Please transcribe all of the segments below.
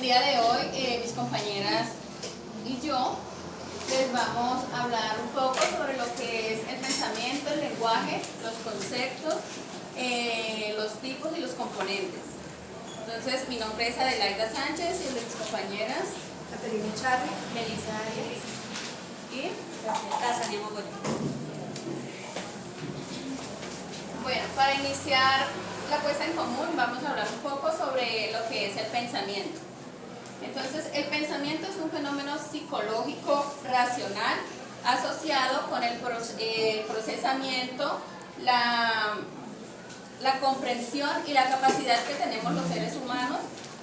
día de hoy, mis compañeras y yo les vamos a hablar un poco sobre lo que es el pensamiento, el lenguaje, los conceptos, los tipos y los componentes. Entonces, mi nombre es Adelaida Sánchez y el de mis compañeras Caterina Charri, Melissa Arias y Tazania Mogol. bueno, para iniciar la puesta en común vamos a hablar un poco sobre lo que es el pensamiento. Entonces, el pensamiento es un fenómeno psicológico racional asociado con el procesamiento, la comprensión y la capacidad que tenemos los seres humanos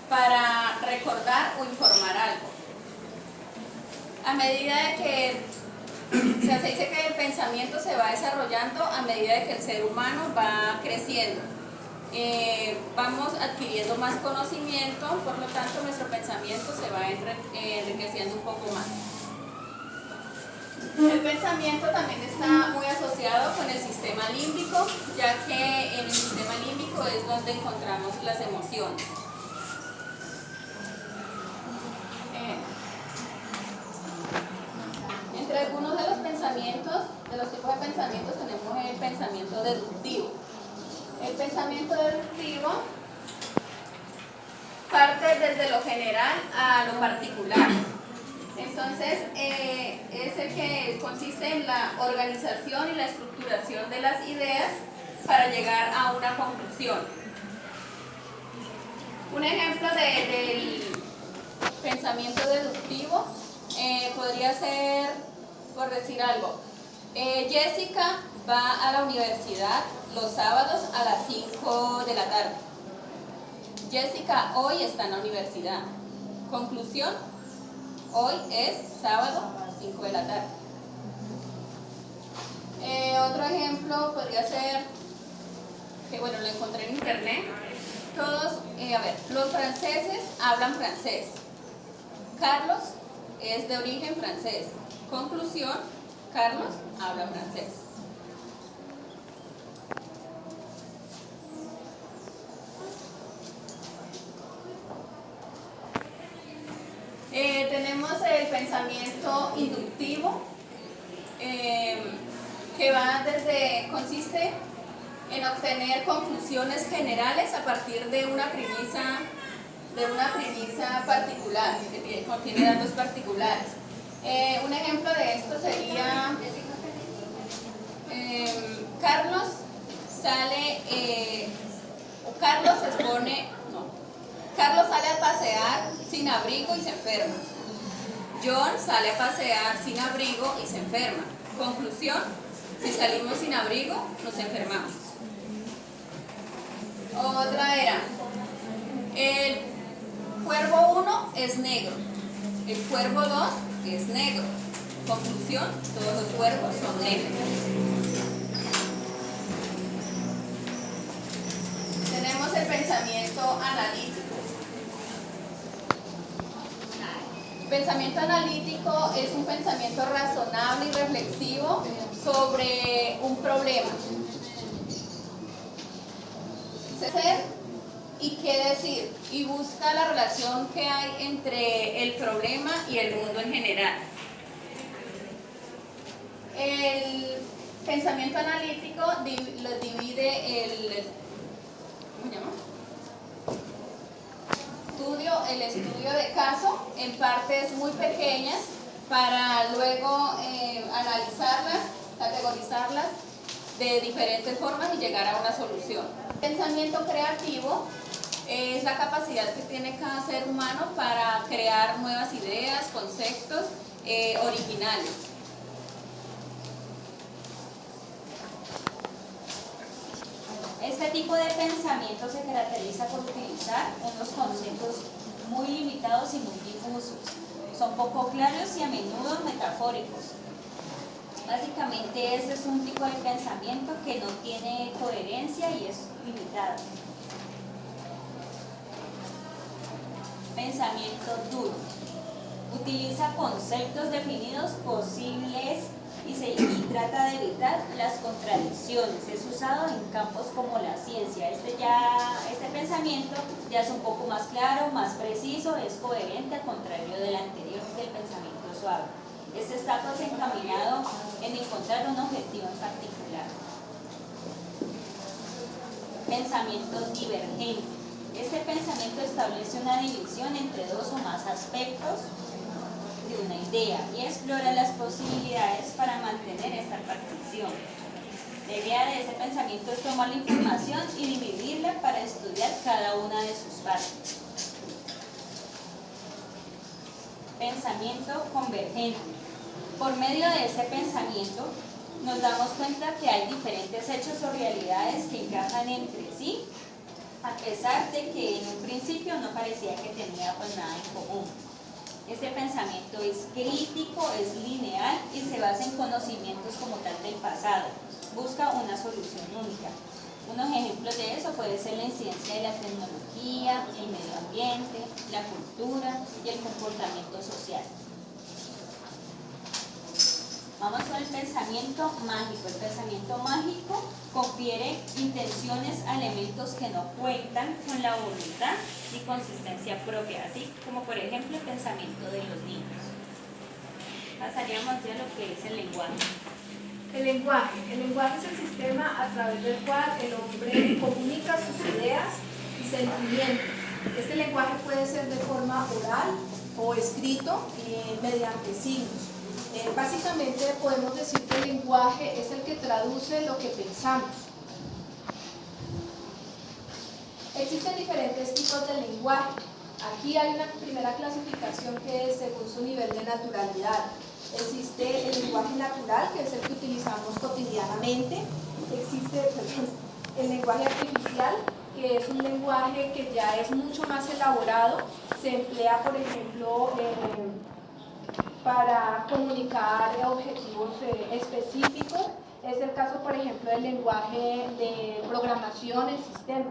para recordar o informar algo. A medida de que se dice que el pensamiento se va desarrollando a medida de que el ser humano va creciendo. Vamos adquiriendo más conocimiento, por lo tanto nuestro pensamiento se va enriqueciendo un poco más. El pensamiento también está muy asociado con el sistema límbico, ya que en el sistema límbico es donde encontramos las emociones. Entre algunos de los pensamientos, de los tipos de pensamientos, tenemos el pensamiento deductivo. El pensamiento deductivo parte desde lo general a lo particular. Entonces, es el que consiste en la organización y la estructuración de las ideas para llegar a una conclusión. Un ejemplo del pensamiento deductivo podría ser, por decir algo, Jessica va a la universidad los sábados a las 5 de la tarde. Jessica hoy está en la universidad. Conclusión, hoy es sábado a las 5 de la tarde. Otro ejemplo podría ser, que bueno, lo encontré en internet. Todos, los franceses hablan francés. Carlos es de origen francés. Conclusión, Carlos habla francés. Tenemos el pensamiento inductivo, que consiste en obtener conclusiones generales a partir de una premisa particular, que contiene datos particulares. Un ejemplo de esto sería Carlos sale a pasear sin abrigo y se enferma. John sale a pasear sin abrigo y se enferma. Conclusión, si salimos sin abrigo, nos enfermamos. Otra era, el cuervo 1 es negro, el cuervo 2 es negro. Conclusión, todos los cuervos son negros. Tenemos el pensamiento analítico. El pensamiento analítico es un pensamiento razonable y reflexivo sobre un problema. Ser y qué decir, y busca la relación que hay entre el problema y el mundo en general. El pensamiento analítico lo divide el estudio de caso en partes muy pequeñas para luego analizarlas, categorizarlas de diferentes formas y llegar a una solución. El pensamiento creativo es la capacidad que tiene cada ser humano para crear nuevas ideas, conceptos originales. Este tipo de pensamiento se caracteriza por utilizar unos conceptos muy limitados y muy difusos. Son poco claros y a menudo metafóricos. Básicamente este es un tipo de pensamiento que no tiene coherencia y es limitado. Pensamiento duro. Utiliza conceptos definidos posibles y trata de evitar las contradicciones. Es usado en campos como la ciencia. Este pensamiento pensamiento ya es un poco más claro, más preciso, es coherente, al contrario del anterior, del pensamiento suave. Este está pues encaminado en encontrar un objetivo en particular. Pensamiento divergente. Este pensamiento establece una división entre dos o más aspectos de una idea y explora las posibilidades para mantener esta partición. La idea de ese pensamiento es tomar la información y dividirla para estudiar cada una de sus partes. Pensamiento convergente. Por medio de ese pensamiento nos damos cuenta que hay diferentes hechos o realidades que encajan entre sí, a pesar de que en un principio no parecía que tenía pues nada en común. Este pensamiento es crítico, es lineal y se basa en conocimientos como tal del pasado. Busca una solución única. Unos ejemplos de eso puede ser la incidencia de la tecnología, el medio ambiente, la cultura y el comportamiento social. Vamos con el pensamiento mágico. El pensamiento mágico confiere intenciones a elementos que no cuentan con la voluntad y consistencia propia, así como por ejemplo el pensamiento de los niños. Pasaríamos ya a lo que es el lenguaje. El lenguaje es el sistema a través del cual el hombre comunica sus ideas y sentimientos. Este lenguaje puede ser de forma oral o escrito mediante signos. Básicamente podemos decir que el lenguaje es el que traduce lo que pensamos. Existen diferentes tipos de lenguaje. Aquí hay una primera clasificación que es según su nivel de naturalidad. Existe el lenguaje natural, que es el que utilizamos cotidianamente. Existe el lenguaje artificial, que es un lenguaje que ya es mucho más elaborado. Se emplea, por ejemplo, para comunicar objetivos específicos. Es el caso, por ejemplo, del lenguaje de programación en sistemas.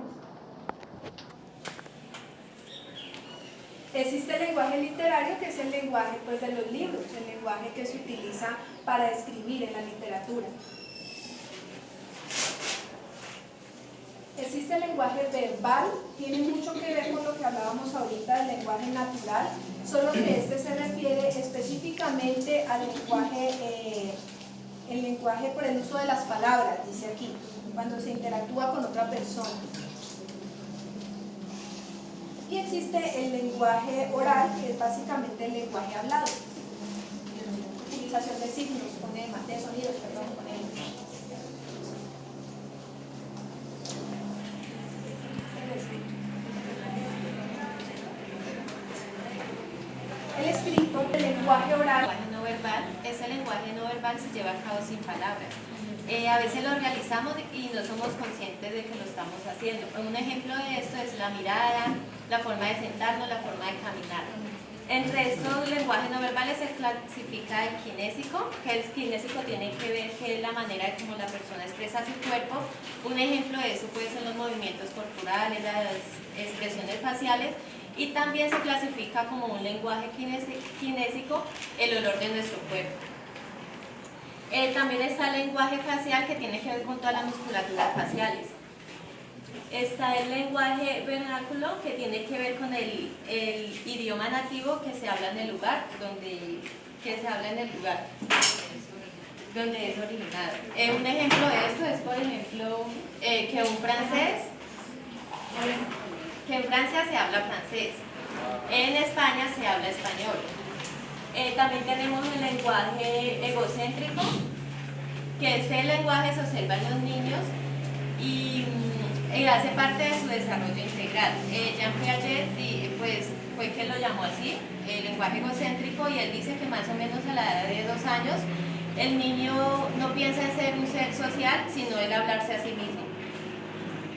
Existe el lenguaje literario, que es el lenguaje pues, de los libros, el lenguaje que se utiliza para escribir en la literatura. Existe el lenguaje verbal, tiene mucho que ver con lo que hablábamos ahorita del lenguaje natural, solo que este se refiere específicamente al lenguaje, el lenguaje por el uso de las palabras, dice aquí, cuando se interactúa con otra persona. Y existe el lenguaje oral, que es básicamente el lenguaje hablado. Utilización de signos, fonemas, de sonidos, perdón, fonemas. El escrito, el lenguaje oral. El lenguaje no verbal, ese lenguaje no verbal se lleva a cabo sin palabras. A veces lo realizamos y no somos conscientes de que lo estamos haciendo. Un ejemplo de esto es la mirada, la forma de sentarnos, la forma de caminar. Entre estos lenguajes no verbales se clasifica el kinésico, que el kinésico tiene que ver que es la manera de cómo la persona expresa su cuerpo. Un ejemplo de eso puede ser los movimientos corporales, las expresiones faciales. Y también se clasifica como un lenguaje kinésico el olor de nuestro cuerpo. También está el lenguaje facial, que tiene que ver con todas las musculaturas faciales. Está el lenguaje vernáculo, que tiene que ver con el idioma nativo que se habla en el lugar donde es originado. Un ejemplo de esto es, por ejemplo, que en Francia se habla francés, en España se habla español. También tenemos el lenguaje egocéntrico, que este lenguaje se observa en los niños y hace parte de su desarrollo integral. Jean Piaget pues, fue quien lo llamó así, el lenguaje egocéntrico, y él dice que más o menos a la edad de 2 años el niño no piensa en ser un ser social, sino en hablarse a sí mismo.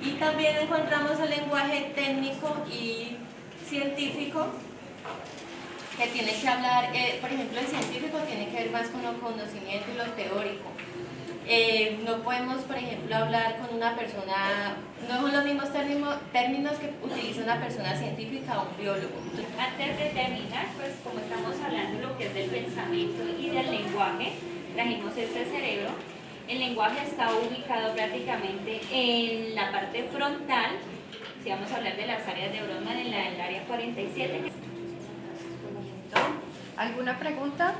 Y también encontramos el lenguaje técnico y científico, que tiene que hablar, por ejemplo, el científico tiene que ver más con lo conocimiento y lo teórico. No podemos, por ejemplo, hablar con una persona, no son los mismos términos que utiliza una persona científica o un biólogo. Antes de terminar, pues como estamos hablando de lo que es del pensamiento y del lenguaje, trajimos este cerebro. El lenguaje está ubicado prácticamente en la parte frontal, Sí, vamos a hablar de las áreas de Brodmann en el área 47. ¿Alguna pregunta?